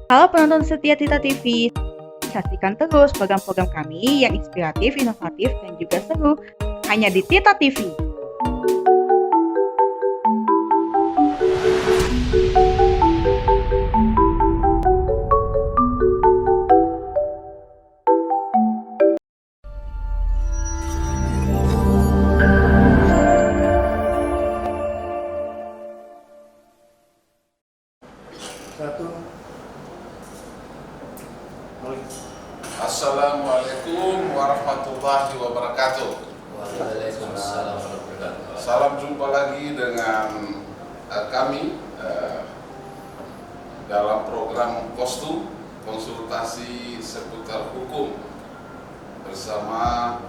Halo penonton setia Tita TV, saksikan terus program-program kami yang inspiratif, inovatif, dan juga seru hanya di Tita TV. Assalamualaikum warahmatullahi wabarakatuh. Waalaikumsalam warahmatullahi wabarakatuh. Salam jumpa lagi dengan kami dalam program kostum konsultasi seputar hukum bersama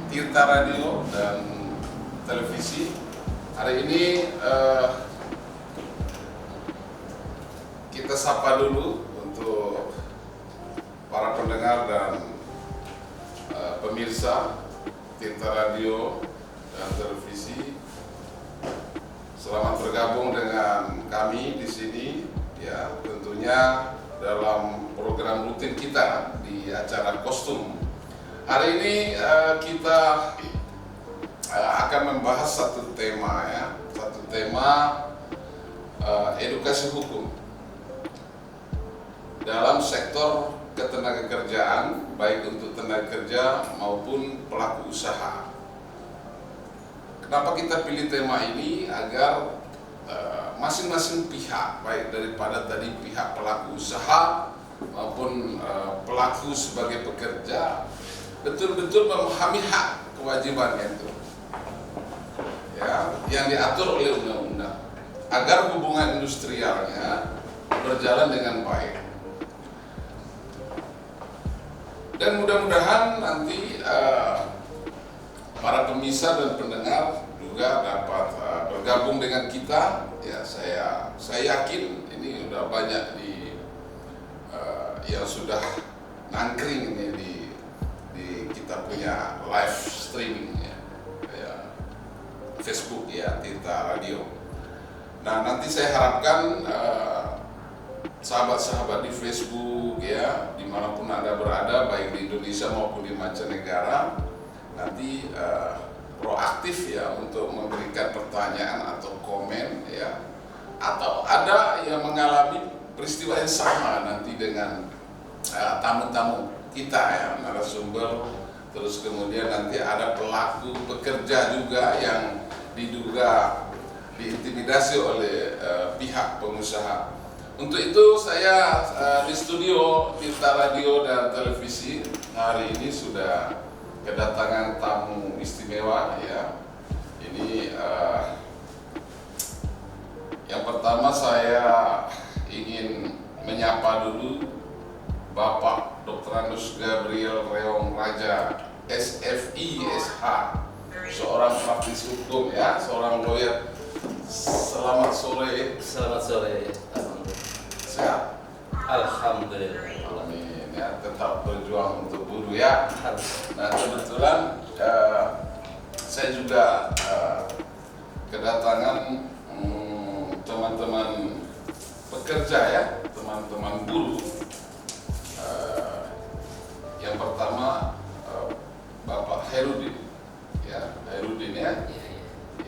Tirta Radio dan Televisi. Hari ini kita sapa dulu untuk para pendengar dan pemirsa Tirta Radio dan Televisi. Selamat bergabung dengan kami di sini, ya, tentunya dalam program rutin kita di acara kostum. Hari ini kita akan membahas satu tema, ya, edukasi hukum dalam sektor ketenagakerjaan, baik untuk tenaga kerja maupun pelaku usaha. Kenapa kita pilih tema ini? Agar masing-masing pihak, baik daripada tadi pihak pelaku usaha maupun pelaku sebagai pekerja, betul-betul memahami hak kewajibannya itu, ya, yang diatur oleh undang-undang, agar hubungan industrialnya berjalan dengan baik. Dan mudah-mudahan nanti para pemirsa dan pendengar juga dapat bergabung dengan kita. Ya, saya yakin ini udah banyak yang sudah nangkring ini di kita punya live streaming, ya, Facebook, ya, Tirta Radio. Nah, nanti saya harapkan sahabat-sahabat di Facebook, ya, dimanapun Anda berada, baik di Indonesia maupun di mancanegara, nanti proaktif, ya, untuk memberikan pertanyaan atau komen, ya, atau ada yang mengalami peristiwa yang sama nanti dengan tamu-tamu kita, ya, narasumber. Terus kemudian nanti ada pelaku pekerja juga yang diduga diintimidasi oleh pihak pengusaha. Untuk itu saya di studio Tirta Radio dan Televisi hari ini sudah kedatangan tamu istimewa, ya. Ini yang pertama saya ingin menyapa dulu Bapak Dr. Anus Gabriel Reong Raja, SFI SH, seorang praktisi hukum, ya, seorang lawyer. Selamat sore. Selamat sore. Sehat? Alhamdulillah. Amin, ya, tetap berjuang untuk buruh, ya. Harus. Nah, kebetulan saya juga kedatangan teman-teman pekerja, ya, teman-teman buruh. Yang pertama Bapak Herudin, ya, Herudin, ya.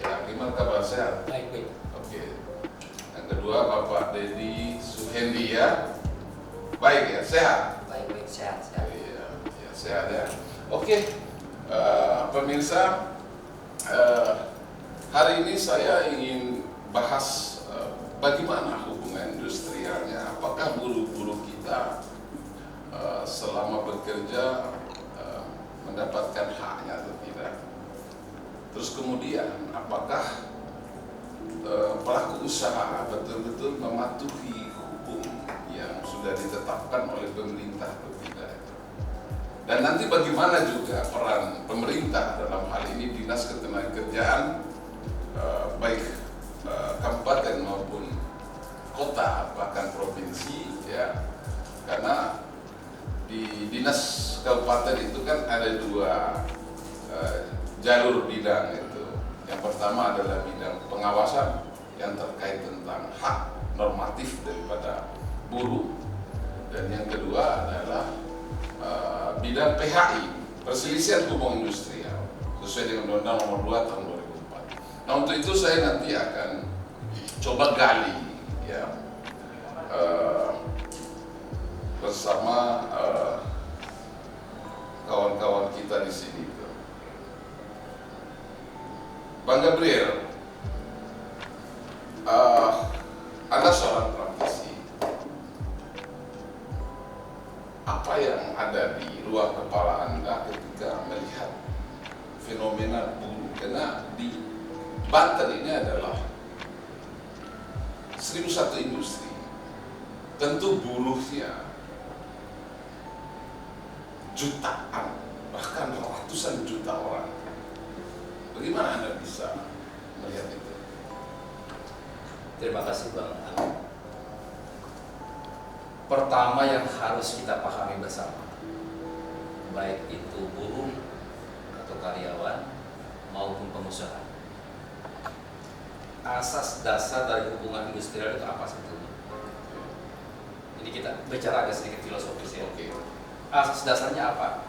Ya, gimana kabar, sehat? Baik. Oke. Yang kedua Bapak Dedi Suhendi, ya. Baik, ya, sehat? Baik, sehat. Iya, ya, sehat, ya. Oke, pemirsa, hari ini saya ingin bahas bagaimana hubungan industrialnya. Apakah buruh-buruh kita selama bekerja mendapatkan haknya atau tidak? Terus kemudian apakah pelaku usaha betul-betul mematuhi hukum yang sudah ditetapkan oleh pemerintah atau tidak? Dan nanti bagaimana juga peran pemerintah dalam hal ini Dinas Ketenagakerjaan, baik kabupaten maupun kota, bahkan provinsi, ya, karena di dinas kabupaten itu kan ada dua jalur bidang itu. Yang pertama adalah bidang pengawasan yang terkait tentang hak normatif daripada buruh, dan yang kedua adalah bidang PHI, perselisihan hubungan industrial, sesuai dengan Undang-Undang Nomor 2 Tahun 2004. Nah, untuk itu saya nanti akan coba gali ya bersama kawan-kawan kita di sini. Bang Gabriel, Anda seorang praktisi. Apa yang ada di luar kepala Anda ketika melihat fenomena buruh? Karena di Banten ini adalah 1001 industri. Tentu buruhnya jutaan, bahkan ratusan juta orang. Bagaimana Anda bisa melihat itu? Terima kasih Bang. Pertama yang harus kita pahami bersama, baik itu buruh atau karyawan maupun pengusaha, asas dasar dari hubungan industrial itu apa sebetulnya? Ini kita bicara agak sedikit filosofis ya. Oke. Asas dasarnya apa?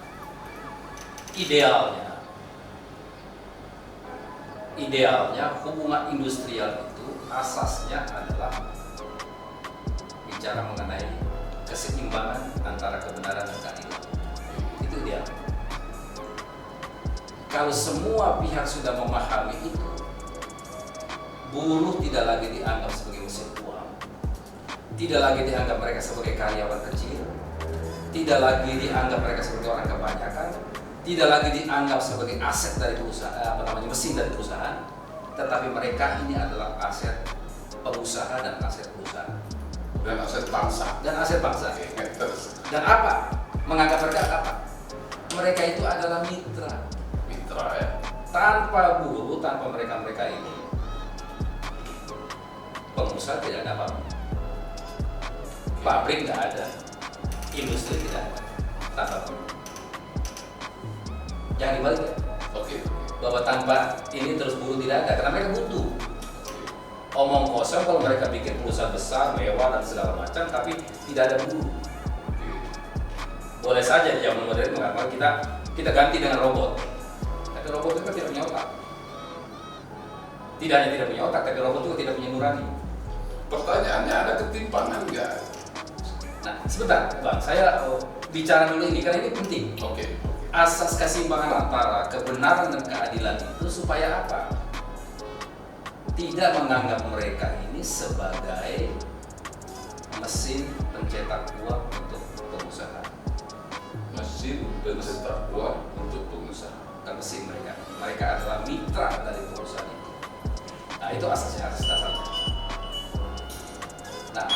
Idealnya hubungan industrial itu asasnya adalah bicara mengenai keseimbangan antara kebenaran dan keadilan. Itu ideal. Kalau semua pihak sudah memahami itu, buruh tidak lagi dianggap sebagai mesin uang, tidak lagi dianggap mereka sebagai karyawan kecil, tidak lagi dianggap mereka sebagai orang kebanyakan, tidak lagi dianggap sebagai aset dari perusahaan, mesin dari perusahaan, tetapi mereka ini adalah aset pengusaha dan aset perusahaan Dan aset bangsa. dan aset bangsa. Oke, terus Dan apa? Menganggap mereka apa? Mereka itu adalah mitra. mitra ya. Tanpa buruh, tanpa mereka ini, pengusaha tidak ada apa-apa. Pabrik tidak ada, industri tidak ada, tanpa buruh. Jangan dibalik ya, Oke. bahwa tanpa ini terus buruh tidak ada, karena mereka butuh. Omong kosong kalau mereka bikin perusahaan besar, mewah dan segala macam, tapi tidak ada buruh. Boleh saja di zaman modern mengatakan kita ganti dengan robot, tapi robot itu kan tidak punya otak. Tidak hanya tidak punya otak, tapi robot juga tidak punya nurani. Pertanyaannya, ada ketimpangan nggak? Nah, sebentar, Bang, saya bicara dulu ini karena ini penting. Oke. Asas keseimbangan antara kebenaran dan keadilan itu supaya apa? Tidak menganggap mereka ini sebagai mesin pencetak uang untuk pengusaha. Mesin pencetak uang untuk pengusaha. Bukan mesin mereka adalah mitra dari perusahaan itu. Nah, itu asasnya, asas dasarnya. Nah,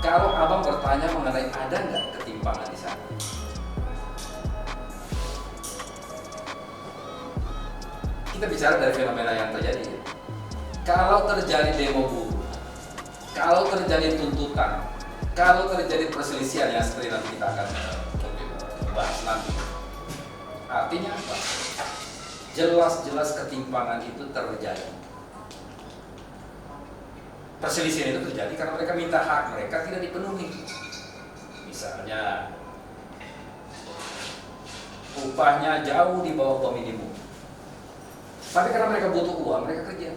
kalau abang bertanya mengenai ada nggak ketimpangan di sana, kita bicara dari fenomena yang terjadi. Kalau terjadi demo buruh, kalau terjadi tuntutan, kalau terjadi perselisihan yang seperti nanti kita akan bahas nanti, artinya apa? Jelas-jelas ketimpangan itu terjadi. Perselisihan itu terjadi karena mereka minta hak mereka tidak dipenuhi. Misalnya upahnya jauh di bawah upah minimum, tapi karena mereka butuh uang, mereka kerja.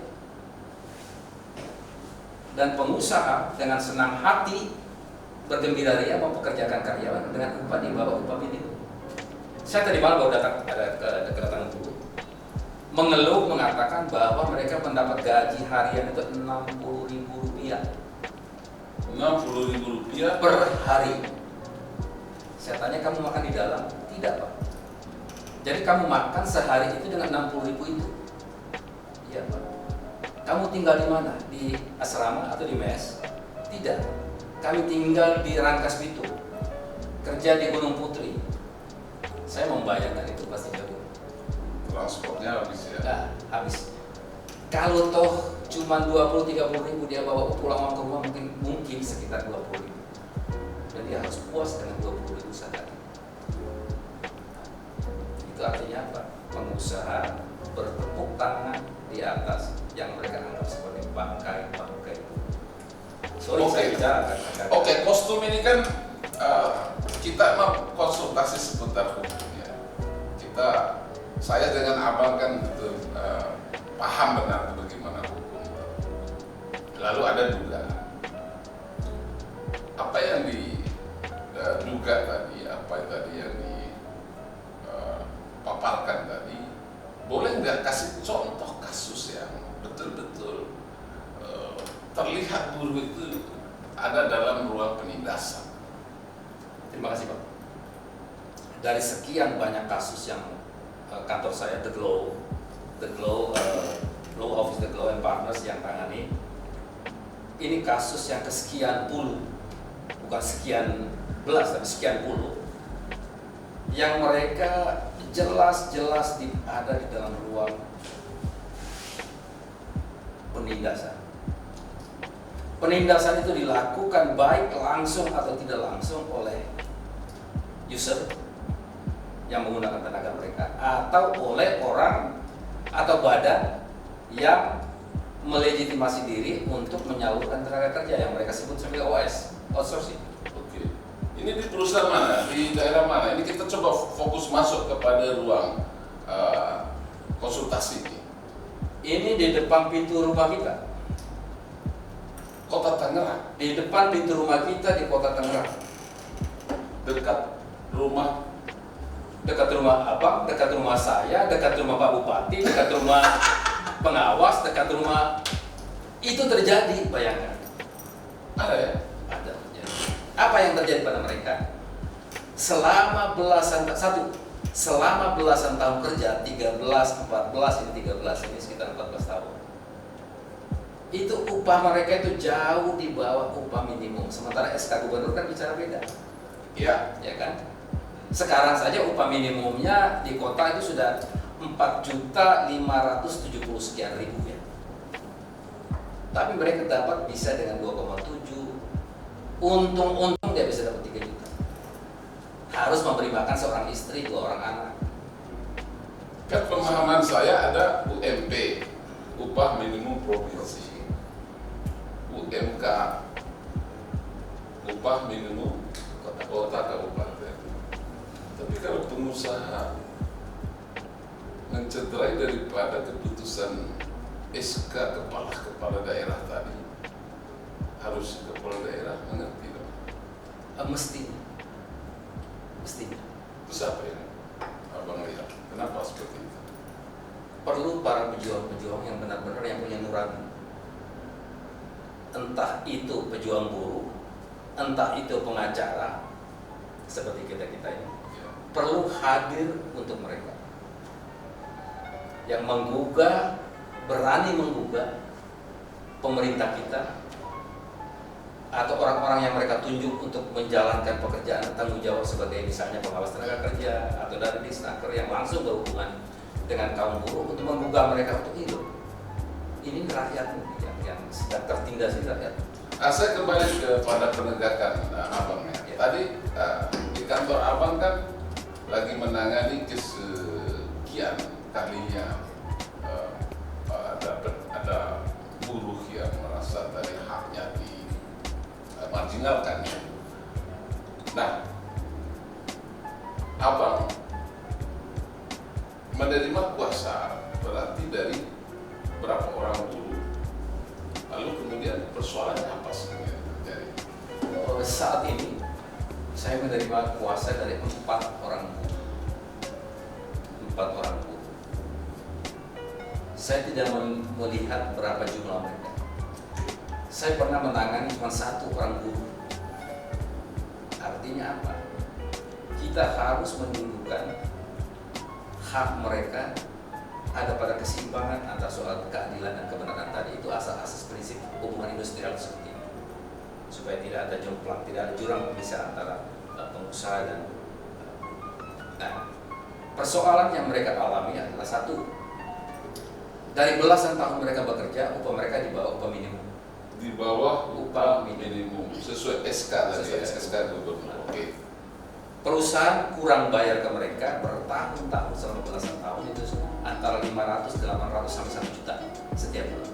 Dan pengusaha dengan senang hati bergembira ria mempekerjakan karyawan dengan upah di bawah upah minimum. Saya tadi malam baru datang ada kedatangan buruh mengeluh mengatakan bahwa mereka mendapat gaji harian itu Rp60.000 Rp60.000 per hari. Saya tanya, kamu makan di dalam? Tidak, Pak. Jadi kamu makan sehari itu dengan 60.000 itu? Iya, Pak. Kamu tinggal di mana? Di asrama atau di mes? Tidak. Kami tinggal di Rangkas Bitung, kerja di Gunung Putri. Saya membayangkan itu pasti jauh. transportnya habis ya. Nah, habis. Kalau toh cuma 20-30 ribu dia bawa pulang ke rumah mungkin sekitar 20 ribu. Dan dia harus puas dengan 20 ribu sehari. Itu artinya apa? Pengusaha bertepuk tangan di atas yang mereka anggap sebagai bangkai-bangkai Sorry, Oke. saya bicara. Oke, kostum ini kan kita mau konsultasi seputar hukum ya. Saya dengan abang kan betul paham benar bagaimana hukum. Lalu ada dugaan. Apa yang diduga tadi, apa tadi yang dipaparkan tadi, boleh nggak kasih contoh kasus yang betul-betul terlihat buruh itu ada dalam ruang penindasan? Terima kasih Pak. Dari sekian banyak kasus yang kantor saya The Glow Law Office The Glow and Partners yang tangani, ini kasus yang kesekian puluh, bukan sekian belas tapi sekian puluh, yang mereka jelas-jelas ada di dalam ruang penindasan. Penindasan itu dilakukan baik langsung atau tidak langsung oleh user yang menggunakan tenaga mereka, atau oleh orang atau badan yang melegitimasi diri untuk menyalurkan tenaga kerja yang mereka sebut sebagai OS, outsourcing. Oke. Ini di perusahaan mana? Di daerah mana? Ini kita coba fokus masuk kepada ruang konsultasi ini. Ini di depan pintu rumah kita. Kota Tangerang, Di depan pintu rumah kita di Kota Tangerang. dekat rumah. Dekat rumah abang, dekat rumah saya, dekat rumah Pak Bupati, dekat rumah pengawas, dekat rumah itu terjadi, bayangkan. Ada ya? Ada terjadi. Apa yang terjadi pada mereka? Selama belasan tahun kerja, 13, 14, ini 13, ini sekitar 14 tahun. Itu upah mereka itu jauh di bawah upah minimum. Sementara SK Gubernur kan bicara beda. Iya. Ya kan? Sekarang saja upah minimumnya di kota itu sudah 4.570 sekian ribu ya. Tapi mereka dapat bisa dengan 2,7. Untung dia bisa dapat 3 juta. Harus memberi makan seorang istri, 2 orang anak. Kan pemahaman saya ada UMP, upah minimum provinsi. UMK, upah minimum kota kabupaten. Tapi kalau pengusaha mencederai daripada keputusan SK kepala daerah tadi, harus kepala daerah mengerti dong. Mestinya. Itu siapa yang abang lihat? Kenapa seperti itu? Perlu para pejuang-pejuang yang benar-benar yang punya nurani. Entah itu pejuang buruh, entah itu pengacara, seperti kita-kita ini, perlu hadir untuk mereka. Yang menggugah, berani menggugah pemerintah kita, atau orang-orang yang mereka tunjuk untuk menjalankan pekerjaan tanggung jawab sebagai misalnya pengawas tenaga kerja atau dari Disnaker yang langsung berhubungan dengan kaum buruh untuk menggugah mereka untuk hidup. Ini rakyat yang sedang tertindas di rakyat. Saya kembali kepada penegakan abang ya. Tadi di kantor abang kan lagi menangani kesekian kalinya ada buruh yang merasa dari haknya dimarginalkan. Nah, abang menerima kuasa berarti dari berapa orang buruh, lalu kemudian persoalannya apa sebenarnya terjadi? Saat ini saya menerima kuasa dari 4 orang buruh. 4 orang buruh. Saya tidak melihat berapa jumlah mereka. Saya pernah menangani cuma 1 orang buruh. Artinya apa? Kita harus menunjukkan hak mereka ada pada keseimbangan antara soal keadilan dan kebenaran tadi. Itu asas-asas prinsip hubungan industrial seperti ini, supaya tidak ada jomplang, tidak ada jurang pemisah antara pengusaha dan persoalan yang mereka alami adalah satu, dari belasan tahun mereka bekerja, upah mereka di bawah upah minimum. Di bawah upah minimum sesuai SK tadi, Sesuai SK gubernur. Oke. Perusahaan kurang bayar ke mereka bertahun-tahun selama belasan tahun itu antara 500, 800 sampai 1 juta setiap bulan.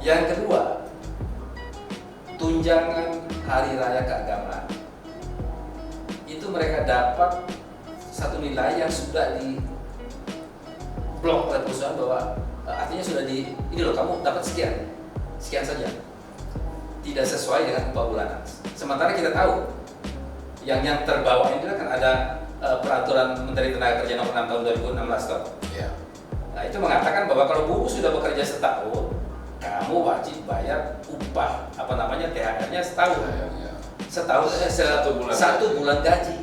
Yang kedua, tunjangan hari raya keagamaan itu mereka dapat satu nilai yang sudah di blok oleh perusahaan bahwa artinya sudah di ini loh, kamu dapat sekian saja, tidak sesuai dengan upah bulanan. Sementara kita tahu yang terbawa ini kan ada peraturan Menteri Tenaga Kerja nomor 6 tahun 2016 toh. Ya. Nah, itu mengatakan bahwa kalau buruh sudah bekerja setahun, kamu wajib bayar upah THR-nya setahun. Ya. Satu bulan gaji.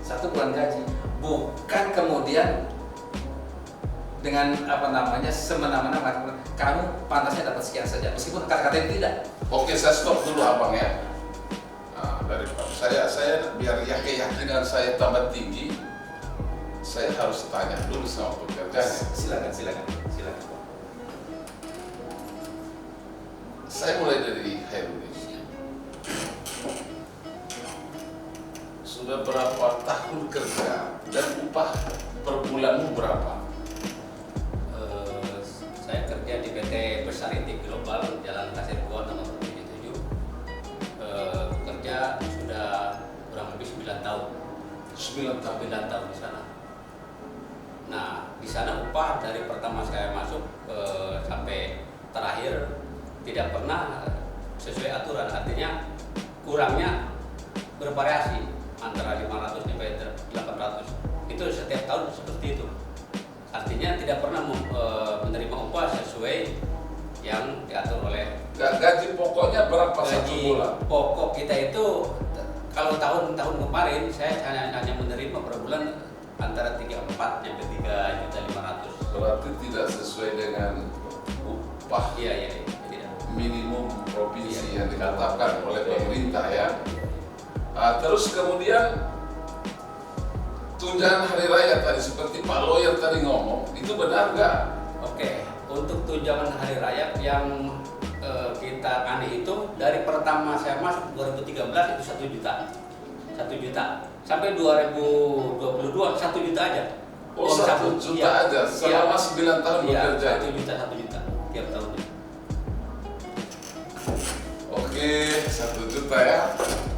Satu bulan gaji. Bukan kemudian dengan semena-mena mengatakan kamu pantasnya dapat sekian saja, meskipun kata-kata itu tidak. Oke, saya stop dulu abang ya. Nah, dari saya biar keyakinan saya tambah tinggi, saya harus tanya dulu sama pekerjanya. Silakan. Saya mulai dari Hairudin. Sudah berapa tahun kerja dan upah per bulanmu berapa? Saya kerja di PT Besar Inti Global Jalan Kasir Goa nomor 77. Kerja sudah kurang lebih 9 tahun. 9 tahun di sana. Nah, di sana upah dari pertama saya masuk sampai terakhir tidak pernah sesuai aturan. Artinya kurangnya bervariasi antara 500 sampai 800. Itu setiap tahun seperti itu. Artinya tidak pernah menerima upah sesuai yang diatur oleh Gaji pokoknya berapa satu gaji bulan? pokok kita itu. Kalau tahun-tahun kemarin saya hanya menerima per bulan antara 34 sampai 3.500.000. Berarti tidak sesuai dengan upah Iya, tidak. minimum provinsi Iya. yang ditetapkan oleh Iya. pemerintah ya. Terus kemudian tunjangan hari raya tadi seperti Pak Lawyer tadi ngomong, itu benar nggak? Oke, untuk tunjangan hari raya yang kita aneh itu dari pertama saya masuk 2013 itu 1 juta. 1 juta. Sampai 2022 1 juta aja. Oh, 1 juta iya. aja selama 9 tahun Iya, bekerja. 1 juta tiap tahunnya. Oke, 1 juta ya.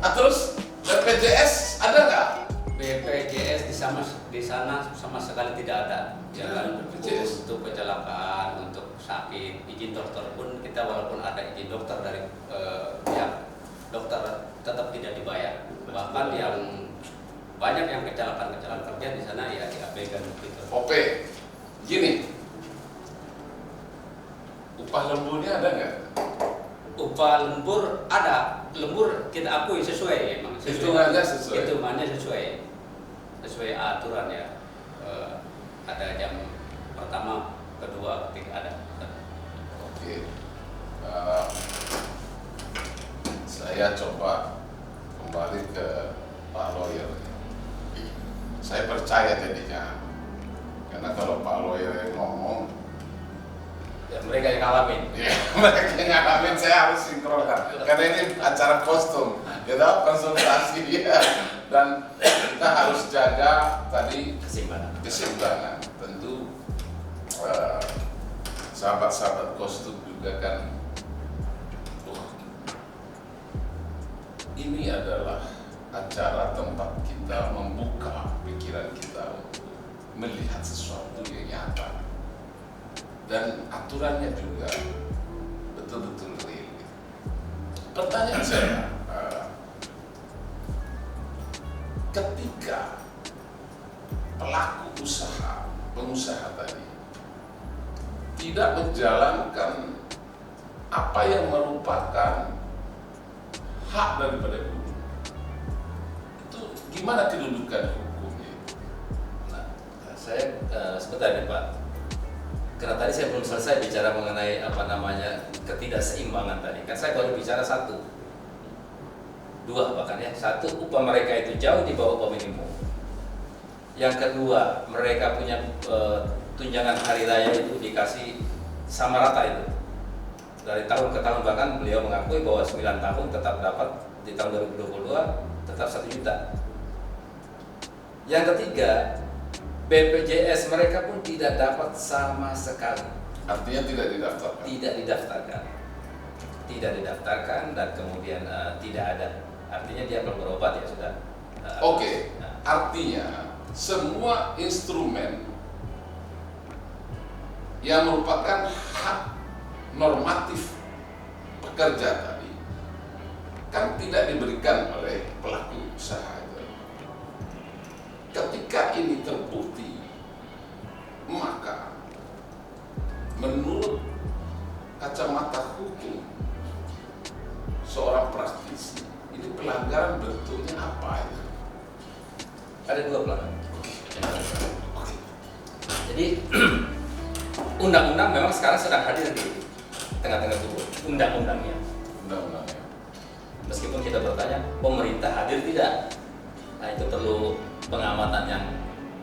Terus BPJS ada nggak? BPJS di sana sama sekali tidak ada. Jangan BPJS. untuk kecelakaan, untuk sakit, izin dokter pun kita walaupun ada izin dokter dari pihak dokter tetap tidak dibayar. Bahkan yang banyak yang kecelakaan kerja di sana ya diabaikan gitu. Oke, gini. Upah lemburnya ada nggak? Upah lembur ada, lembur kita akui sesuai emang. Hitungannya sesuai. Hitungannya sesuai aturan ya. Ada jam pertama, kedua, ketiga ada. Oke. Saya coba kembali ke Pak Lawyer. Saya percaya jadinya, karena kalau Pak Lawyer yang ngomong, Ya, mereka yang ngalamin. ya mereka yang ngalamin, saya harus sinkronkan. Karena ini acara kostum, kita konsultasi dia, dan kita harus jaga tadi keseimbangan. Tentu sahabat-sahabat kostum juga kan, ini adalah acara tempat kita membuka pikiran kita untuk melihat sesuatu yang nyata, dan aturannya juga betul-betul real. Pertanyaan saya, ketika pelaku pengusaha tadi tidak menjalankan apa yang merupakan hak daripada buruh, itu gimana kedudukan hukumnya? Nah, saya sebentar nih Pak. Karena tadi saya belum selesai bicara mengenai ketidakseimbangan tadi. Kan saya baru bicara 1, 2 bahkan ya. 1, upah mereka itu jauh di bawah upah minimum. Yang kedua, mereka punya tunjangan hari raya itu dikasih sama rata itu. Dari tahun ke tahun, bahkan beliau mengakui bahwa 9 tahun tetap dapat, di tahun 2022 tetap 1 juta. Yang ketiga, BPJS mereka pun tidak dapat sama sekali. Artinya tidak didaftarkan. Tidak didaftarkan. tidak didaftarkan dan kemudian tidak ada. Artinya dia kalau berobat ya sudah. Oke, artinya semua instrumen yang merupakan hak normatif pekerja tadi kan tidak diberikan oleh pelaku usaha itu. Ketika ini terbukti, maka menurut kacamata hukum seorang praktisi, ini pelanggaran bentuknya apa itu? Ada dua pelanggaran. Jadi undang-undang memang sekarang sedang hadir di tengah-tengah tubuh undang-undangnya. Undang-undangnya. Meskipun kita bertanya, pemerintah hadir tidak? Nah itu perlu pengamatan yang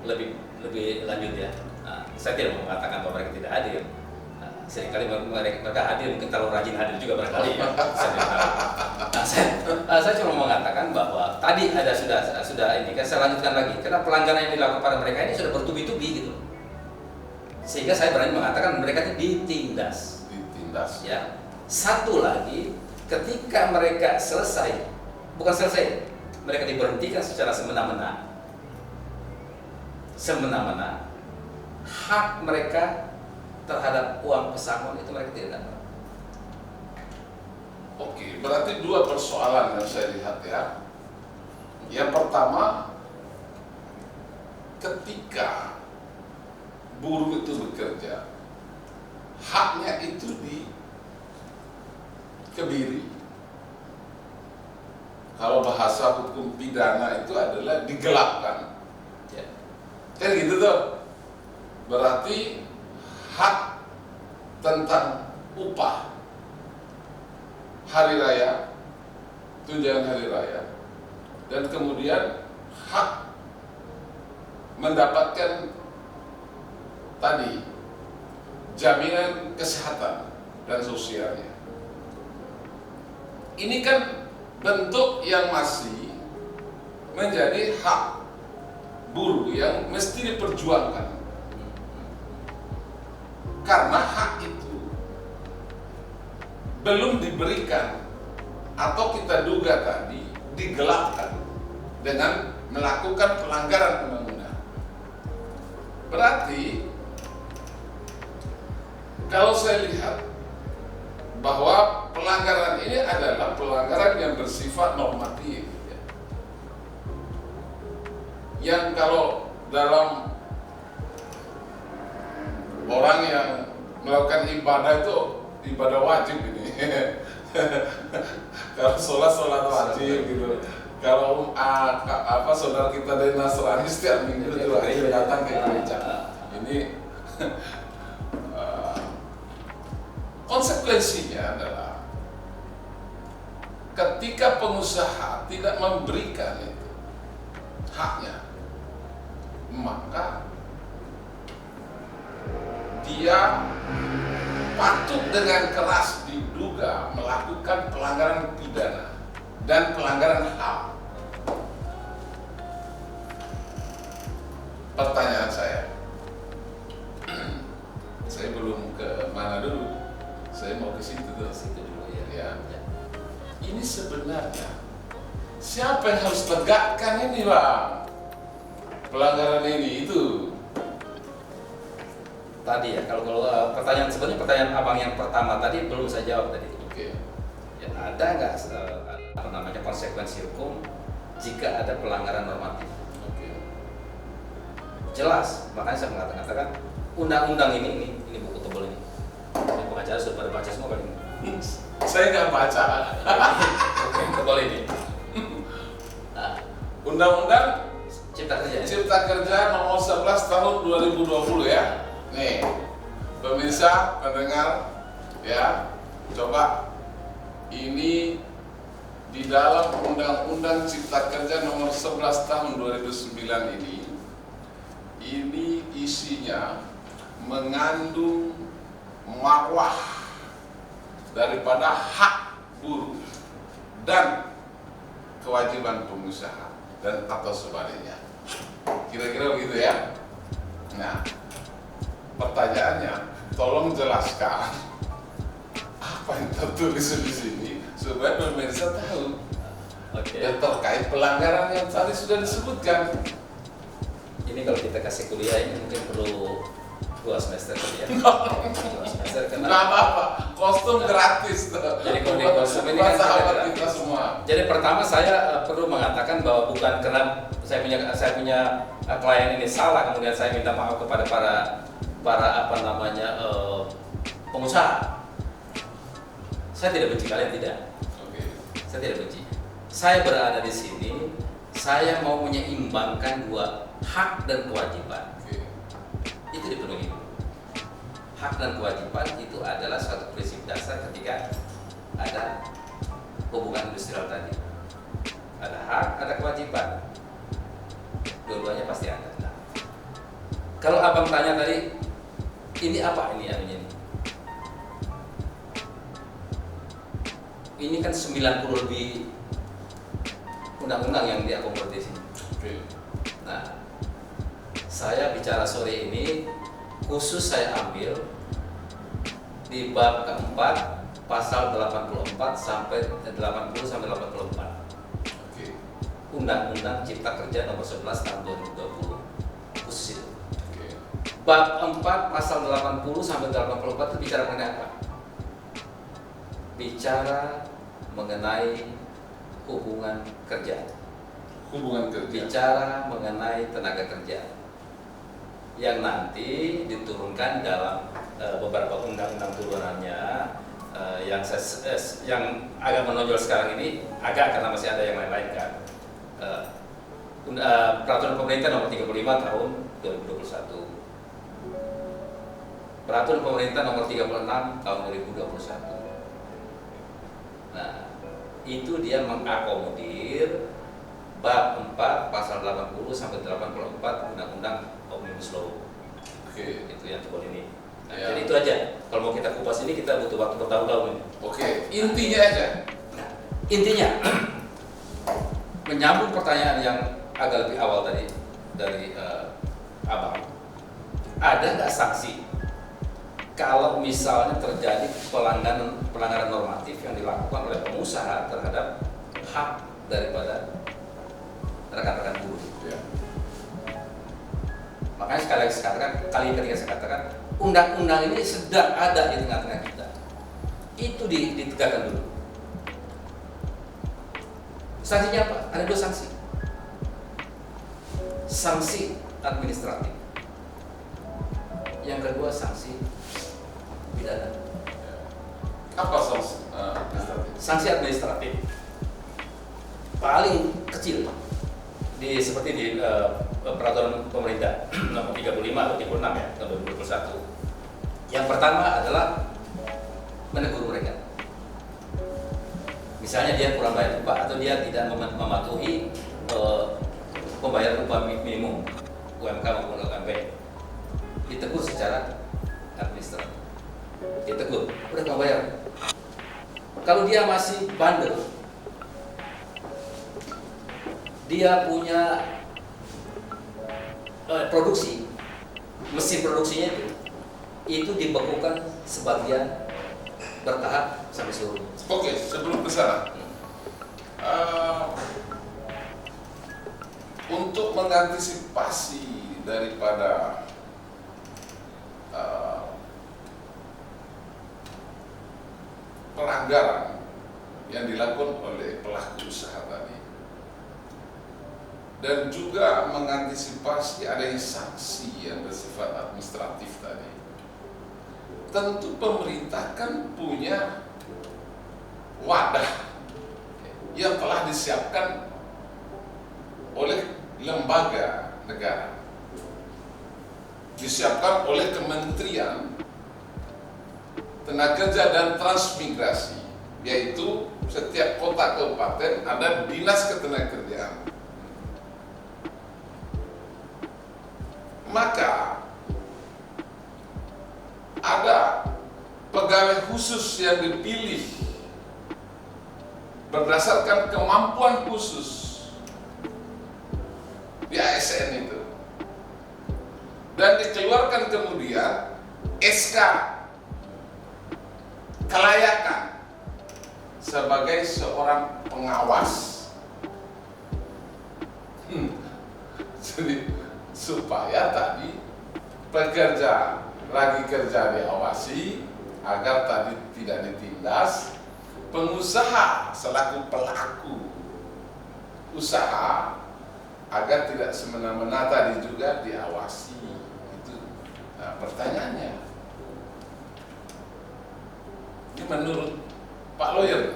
lebih lanjut ya. Nah, saya tidak mengatakan bahwa mereka tidak hadir. Nah, seringkali mereka hadir, mungkin terlalu rajin hadir juga barangkali ya. Saya cuma mengatakan bahwa tadi ada sudah ini kan saya lanjutkan lagi. Karena pelanggaran yang dilakukan pada mereka ini sudah bertubi-tubi gitu. Sehingga saya berani mengatakan mereka itu ditindas. Ya. Satu lagi, ketika mereka bukan selesai, mereka diberhentikan secara semena-mena, hak mereka terhadap uang pesangon itu mereka tidak dapat. Oke, berarti dua persoalan yang saya lihat ya. Yang pertama, ketika buruh itu bekerja, haknya itu dikebiri. Kalau bahasa hukum pidana itu adalah digelapkan. Ya. Kan gitu tuh. Berarti hak tentang upah hari raya, tunjangan hari raya, dan kemudian hak mendapatkan tadi jaminan kesehatan dan sosialnya. Ini kan bentuk yang masih menjadi hak buruh yang mesti diperjuangkan. Karena hak itu belum diberikan atau kita duga tadi digelapkan dengan melakukan pelanggaran undang-undang. Berarti kalau saya lihat bahwa pelanggaran ini adalah pelanggaran yang bersifat normatif, ya. Yang kalau dalam orang yang melakukan ibadah itu ibadah wajib ini. Kalau sholat wajib gitu. Kalau saudara kita dari Nasrani setiap minggu itu wajib datang ke gereja. Ini konsekuensinya adalah ketika pengusaha tidak memberikan itu haknya, maka dia patut dengan keras diduga melakukan pelanggaran pidana dan pelanggaran HAM. Pertanyaan saya belum ke mana dulu. Saya mau ke situ dulu. Ya. Ini sebenarnya siapa yang harus tegakkan ini, Bang? Pelanggaran ini itu. Tadi ya, kalau pertanyaan sebenarnya pertanyaan abang yang pertama tadi belum saya jawab tadi. Oke. Ya, ada nggak konsekuensi hukum jika ada pelanggaran normatif? Oke. Jelas, makanya saya mengatakan undang-undang ini buku tebal ini. Ini pengacara sudah pada baca semua kali ini. Saya nggak baca. Oke, tebal ini. Nah, Undang-Undang Cipta Kerja nomor 11 tahun 2020 ya. Nih, pemirsa, pendengar, ya, coba ini di dalam Undang-Undang Cipta Kerja nomor 11 tahun 2009 ini isinya mengandung marwah daripada hak buruh dan kewajiban pengusaha dan atau sebaliknya. Kira-kira begitu ya. Nah, pertanyaannya, tolong jelaskan apa apa yang tertulis di sini supaya pemirsa tahu. Oke. Dan terkait pelanggaran yang tadi sudah disebutkan. Ini kalau kita kasih kuliah ini mungkin perlu 2 semester ya. 2 semester Nggak karena apa-apa, kostum gratis tuh. Jadi kalau di kostum ini Buat kan sahabat gratis. kita semua. Jadi pertama saya perlu mengatakan bahwa bukan karena saya punya klien ini salah kemudian saya minta maaf kepada para apa namanya pengusaha. Saya tidak benci kalian, tidak. Oke. Saya tidak benci. Saya berada di sini, saya mau menyeimbangkan dua hak dan kewajiban. Oke. Itu dipenuhi. Hak dan kewajiban itu adalah suatu prinsip dasar ketika ada hubungan industrial tadi. Ada hak, ada kewajiban. Dua-duanya pasti ada. Nah, kalau abang tanya tadi, ini apa ini anunya ini? Ini kan 90 lebih undang-undang yang diakomodir di sini. Oke. Nah, saya bicara sore ini khusus saya ambil di bab keempat pasal 84 sampai 80 sampai 84 Oke. Undang-Undang Cipta Kerja nomor 11 tahun 2020 khusus itu. Oke. Bab 4 pasal 80 sampai 84 itu bicara mengenai apa? Bicara mengenai hubungan kerja. Hubungan kerja. Bicara mengenai tenaga kerja yang nanti diturunkan dalam beberapa undang-undang turunannya yang agak menonjol sekarang ini agak karena masih ada yang lain-lain kan. Peraturan Pemerintah nomor 35 tahun 2021. Peraturan Pemerintah nomor 36 tahun 2021. Nah, itu dia mengakomodir bab 4 pasal 80 sampai 84 Undang-Undang Omnibus Law. Oke. Itu yang tebal ini. Nah, Ya. jadi itu aja. Kalau mau kita kupas ini kita butuh waktu bertahun-tahun ini. Oke. Intinya aja. Nah, intinya menyambung pertanyaan yang agak lebih awal tadi dari abang. Ada nggak sanksi kalau misalnya terjadi pelanggaran normatif yang dilakukan oleh pengusaha terhadap hak daripada rekan-rekan buruh? Ya. Makanya kali ketika saya katakan undang-undang ini sedang ada di tengah-tengah kita. Itu ditegakkan dulu. Sanksinya apa? Ada 2 sanksi. Sanksi administratif. Yang kedua sanksi pidana. Apa sanksi administratif? Sanksi administratif paling kecil seperti di peraturan pemerintah nomor 35 atau 36 ya tahun 2021. Yang pertama adalah menegur mereka. Misalnya dia kurang bayar upah atau dia tidak mematuhi pembayaran upah minimum UMK maupun UMP, ditegur secara administratif. Ditegur, udah nggak bayar. Kalau dia masih bandel, dia punya produksi, mesin produksinya itu dibekukan sebagian bertahap sampai seluruhnya. Oke, sebelum ke sana, untuk mengantisipasi daripada pelanggaran yang dilakukan oleh pelaku usaha tadi, dan juga mengantisipasi adanya sanksi yang bersifat administratif tadi, tentu pemerintah kan punya wadah yang telah disiapkan oleh lembaga negara, disiapkan oleh Kementerian Tenaga Kerja dan Transmigrasi, yaitu setiap kota kabupaten ada dinas ketenagakerjaan. Maka ada pegawai khusus yang dipilih berdasarkan kemampuan khusus di ASN itu, dan dikeluarkan kemudian SK kelayakan sebagai seorang pengawas. Jadi supaya tadi pekerja lagi kerja diawasi agar tadi tidak ditindas, pengusaha selaku pelaku usaha agar tidak semena-mena tadi juga diawasi. Itu pertanyaannya. Ini menurut Pak Lawyer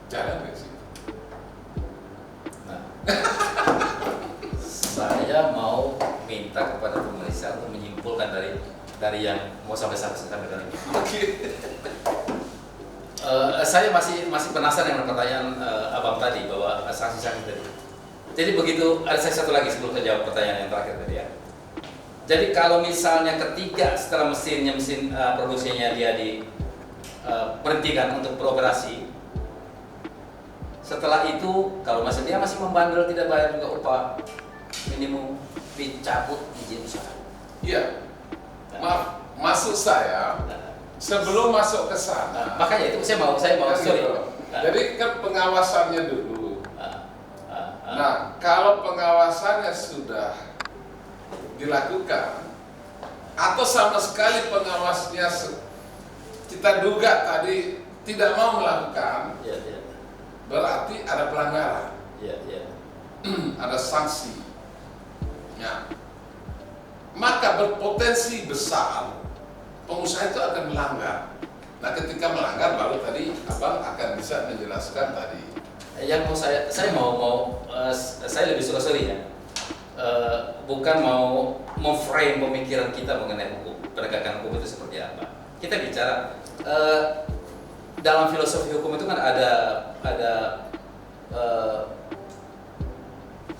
jalan nggak sih? Nah, saya mau minta kepada pemeriksa untuk menyimpulkan dari yang mau sampai tadi. Oke. Saya masih penasaran dengan pertanyaan abang tadi bahwa sanksi-sanksi tadi. Jadi begitu, ada saya satu lagi sebelum saya jawab pertanyaan yang terakhir tadi ya. Jadi kalau misalnya ketiga setelah mesin produksinya dia berhentikan untuk beroperasi, setelah itu kalau dia masih membandel tidak bayar juga upah minimum, dicabut izin usaha. Iya. Maaf, maksud saya sebelum masuk ke sana. Makanya itu saya mau kan sorry. gitu. Jadi kan pengawasannya dulu. Nah, kalau pengawasannya sudah dilakukan atau sama sekali pengawasnya kita duga tadi tidak mau melakukan, berarti ada pelanggaran. Ada sanksi. Ya. Maka berpotensi besar pengusaha itu akan melanggar. Nah, ketika melanggar baru tadi abang akan bisa menjelaskan tadi. Yang mau saya lebih suka ya. Bukan mau memframe pemikiran kita mengenai hukum, penegakan hukum itu seperti apa. Kita bicara dalam filosofi hukum itu kan ada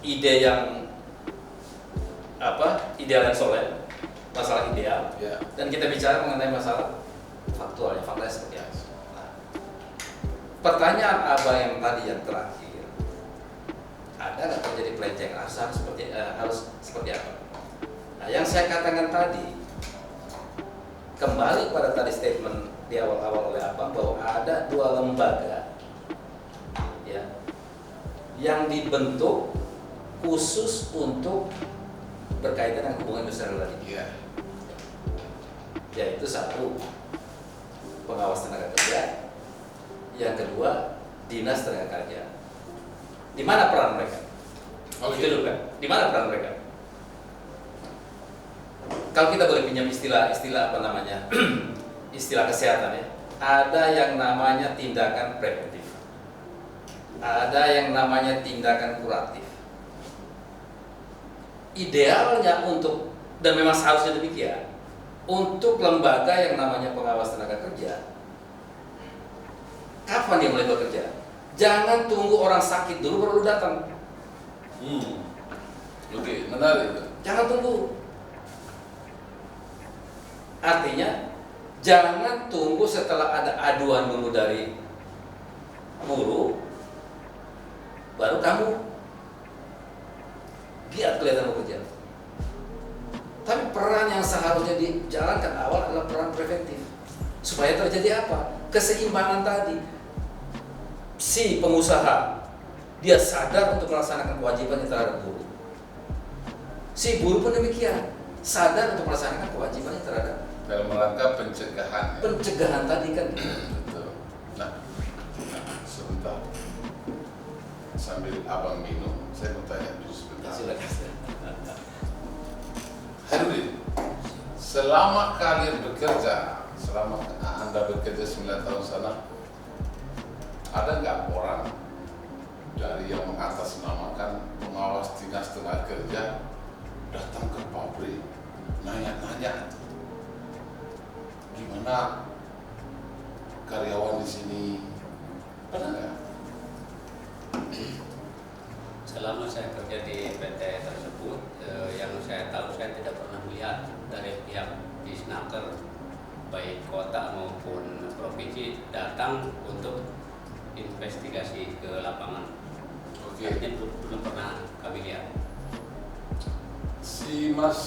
ide yang ideal dan solid, masalah ideal, dan kita bicara mengenai masalah faktualnya, faktanya seperti apa. Nah, pertanyaan abang yang tadi yang terakhir, ada nggak terjadi pelecehan? Harus seperti apa? Nah, yang saya katakan tadi kembali pada tadi statement di awal-awal oleh abang bahwa ada dua lembaga ya yang dibentuk khusus untuk berkaitan dengan hubungan industrial tadi. Yaitu satu, pengawas tenaga kerja, yang kedua dinas tenaga kerja. Di mana peran mereka? Itu dulu kan. Di mana peran mereka? Kalau kita boleh pinjam istilah istilah kesehatan ya, ada yang namanya tindakan preventif, ada yang namanya tindakan kuratif. Idealnya untuk, dan memang seharusnya demikian, untuk lembaga yang namanya pengawas tenaga kerja, kapan dia mulai bekerja? Jangan tunggu orang sakit dulu baru datang. Oke, menarik itu. Jangan tunggu. Artinya, jangan tunggu setelah ada aduan dulu dari buruh, baru kamu giat kelihatan bekerja. Tapi peran yang seharusnya dijalankan awal adalah peran preventif. Supaya terjadi apa? Keseimbangan tadi. Si pengusaha, dia sadar untuk melaksanakan kewajibannya terhadap buruh. Si buruh pun demikian, sadar untuk melaksanakan kewajibannya terhadap dalam rangka pencegahan. Pencegahan tadi kan. Betul. Nah, sebentar. Sambil abang minum, saya mau tanya dulu sebentar. Silakan. Henry, selama kalian bekerja, selama Anda bekerja 9 tahun sana, ada nggak orang dari yang mengatasnamakan pengawas dinas tenaga kerja datang ke pabrik, nanya-nanya, gimana karyawan di sini? Pernah nggak? Selama saya kerja di PT tersebut, yang saya tahu saya tidak pernah melihat dari pihak Disnaker, baik kota maupun provinsi, datang untuk investigasi ke lapangan. Oke. Ini belum pernah kami lihat. Si Mas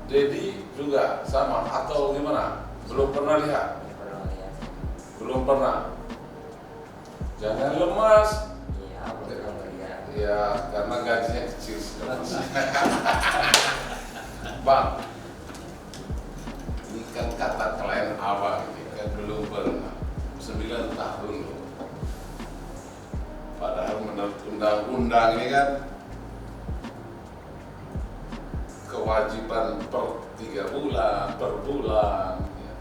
Dedi juga sama atau gimana? Belum pernah lihat? Belum pernah. Jangan lemas. Iya, belum lihat. Ya, karena gajinya kecil sekali. Bang, ini kan kata klien abang ini kan belum pernah 9 tahun loh. Padahal menurut undang-undang ini kan kewajiban per 3 bulan, per bulan. Ya.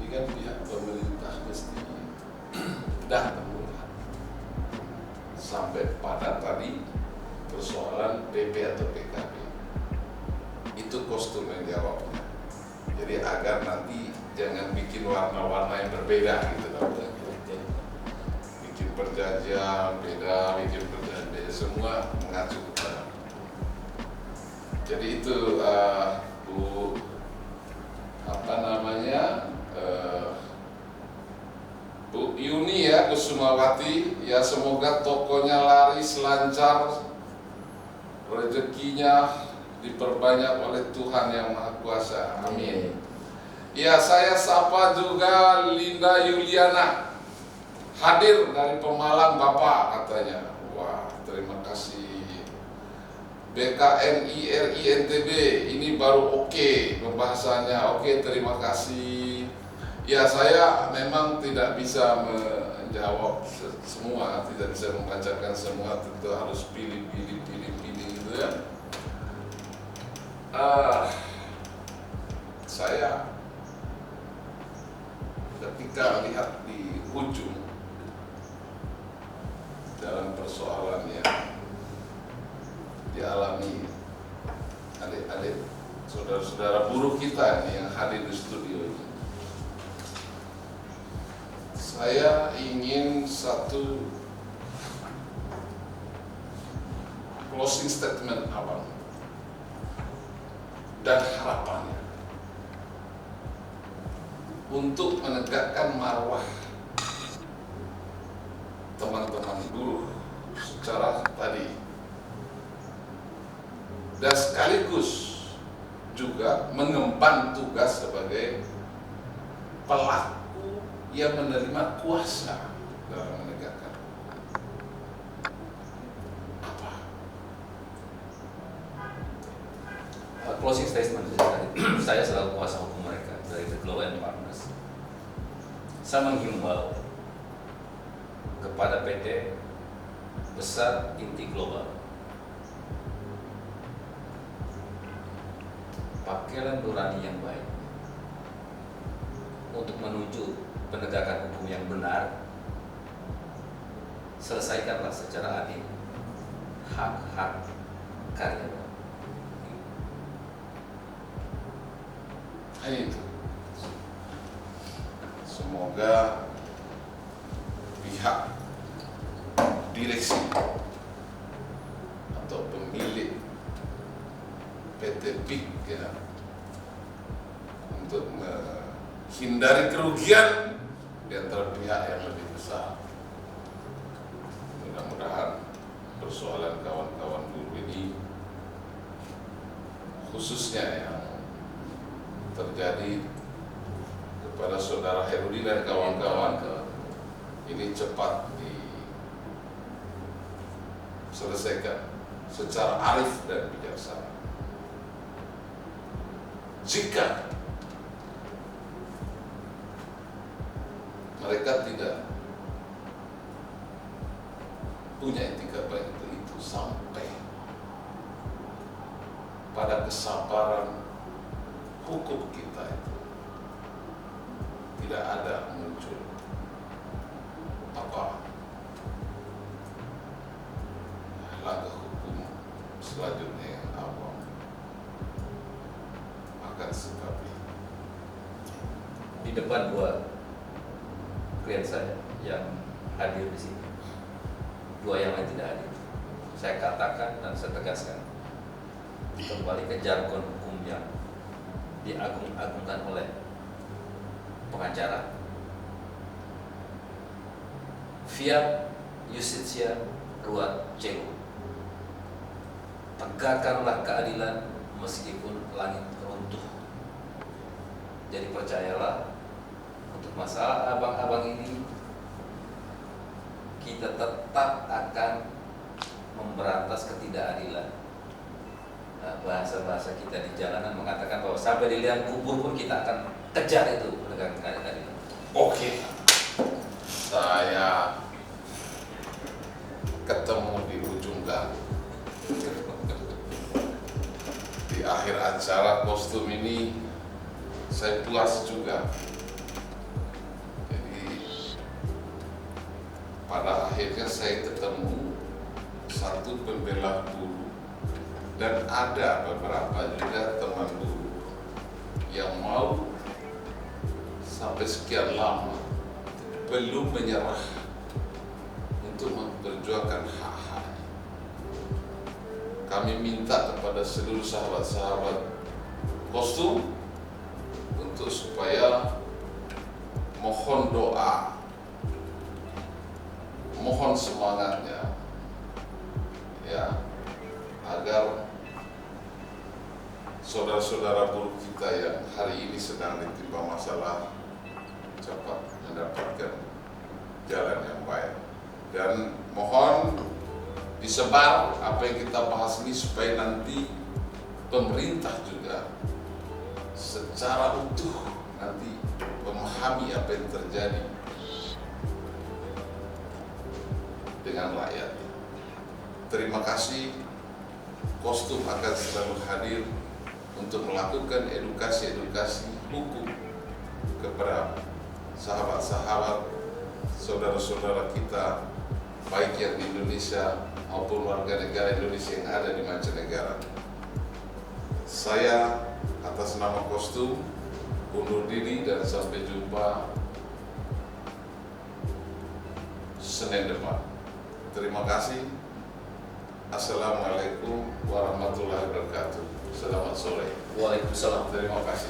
Ini kan pihak pemerintah mesti datang sampai pada tadi persoalan PP atau PKB. Itu kostum yang jawabnya. Jadi agar nanti jangan bikin warna-warna yang berbeda gitu loh. Bikin perjanjian beda, bikin perjanjian beda, semua mengacu kepada. Jadi itu Bu Bu Yuni ya Kusumawati, ya semoga tokonya laris lancar, rezekinya diperbanyak oleh Tuhan yang Maha Kuasa. Amin. Ya, saya sapa juga Linda Yuliana, hadir dari Pemalang Bapak katanya. Wah, terima kasih. BKNI RI NTB, ini baru oke pembahasannya. Oke, terima kasih. Ya, saya memang tidak bisa menjawab semua, tidak bisa membacakan semua, tentu harus pilih gitu ya. Saya ketika lihat di ujung dalam persoalan yang dialami adik-adik saudara-saudara buruh kita ini yang hadir di studio ini, saya ingin satu closing statement abang dan harapannya untuk menegakkan marwah teman-teman buruh secara tadi, dan sekaligus juga mengemban tugas sebagai pelaku yang menerima kuasa dalam menegakkan apa? Closing statement saya selaku kuasa hukum mereka dari The Glow and Partners. Saya menghimbau kepada PT Besar Inti Global, pakailah nurani yang baik untuk menuju penegakan hukum yang benar. Selesaikanlah secara adil hak-hak karyawan. Itu. Semoga pihak direksi atau pemilik PT PIK ya, untuk menghindari kerugian di antara pihak yang lebih besar. Mudah-mudahan persoalan kawan-kawan buruh ini, khususnya yang terjadi kepada saudara Herudi dan kawan-kawan, ini cepat diselesaikan secara arif dan bijaksana. Jika mereka tidak punya etika baik itu sampai pada kesabaran hukum kita itu tidak ada muncul apa langkah hukum selanjutnya yang awal akan sebab Di depan dua klien saya yang hadir di sini, dua yang lain tidak hadir, saya katakan dan saya tegaskan kembali ke jargon hukum yang diagung-agungkan oleh pengacara. Fiat Justitia Ruat Celo. Tegakkanlah keadilan meskipun langit runtuh. Jadi percayalah, untuk masalah abang-abang ini kita tetap akan memberantas ketidakadilan. Nah, bahasa-bahasa kita di jalanan mengatakan bahwa sampai di liang kubur pun kita akan kejar itu penegakan keadilan. Oke, saya ketemu di ujung gang. Di akhir acara kostum ini saya puas juga. Jadi pada akhirnya saya ketemu satu pembela guru dan ada beberapa juga teman guru yang mau sampai sekian lama belum menyerah untuk memperjuangkan hak-haknya. Kami minta kepada seluruh sahabat-sahabat kostum untuk supaya mohon doa, mohon semangatnya, ya, agar saudara-saudara buruh kita yang hari ini sedang ditimpa masalah cepat mendapatkan jalan yang baik. Dan mohon disebar apa yang kita bahas ini supaya nanti pemerintah juga secara utuh nanti memahami apa yang terjadi dengan rakyat. Terima kasih. Kostum akan selalu hadir untuk melakukan edukasi-edukasi hukum kepada sahabat-sahabat, saudara-saudara kita, baik yang di Indonesia maupun warga negara Indonesia yang ada di mancanegara. Saya atas nama kostum undur diri dan sampai jumpa Senin depan. Terima kasih. Assalamualaikum warahmatullahi wabarakatuh. Selamat sore. Waalaikumsalam. Terima kasih.